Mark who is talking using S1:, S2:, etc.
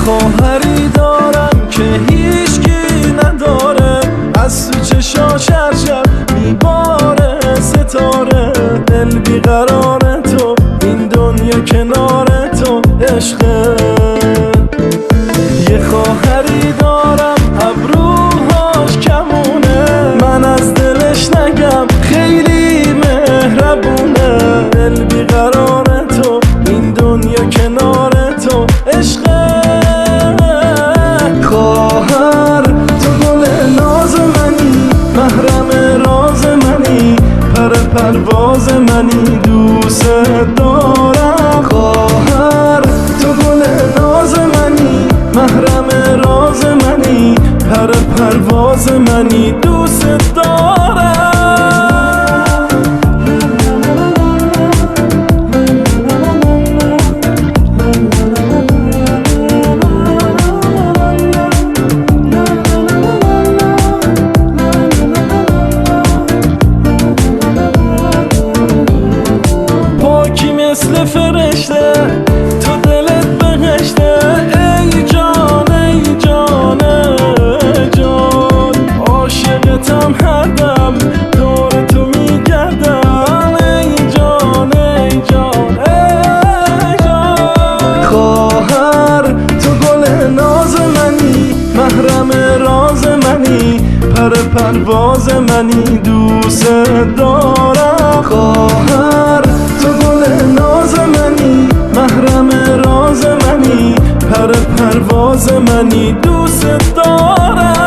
S1: خواهری دارم که هیچکی نداره، از تو چشاش هر شب میباره ستاره. دل بیقرار تو، این دنیا کنار تو عشقه. یه خواهری دارم ابروهاش کمونه، من از دلش نگم خیلی مهربونه. دل بیقرار تو، این دنیا کنار تو عشقه. خواهر تو گل ناز منی، محرم راز منی، پرواز منی، دوست دارم. خواهر تو گل ناز منی، محرم راز منی، پرواز منی، دوست دارم. مثل فرشته تو دلت بهشته، ای جان ای جان ای جان. عاشقتم هر دم دور تو میگردم، ای جان ای جان ای جان. خواهر تو گل ناز منی، محرم راز منی، پرواز منی، دوست دارم. خواهر تو گل ناز منی، محرم راز منی، پرواز منی، دوست دارم.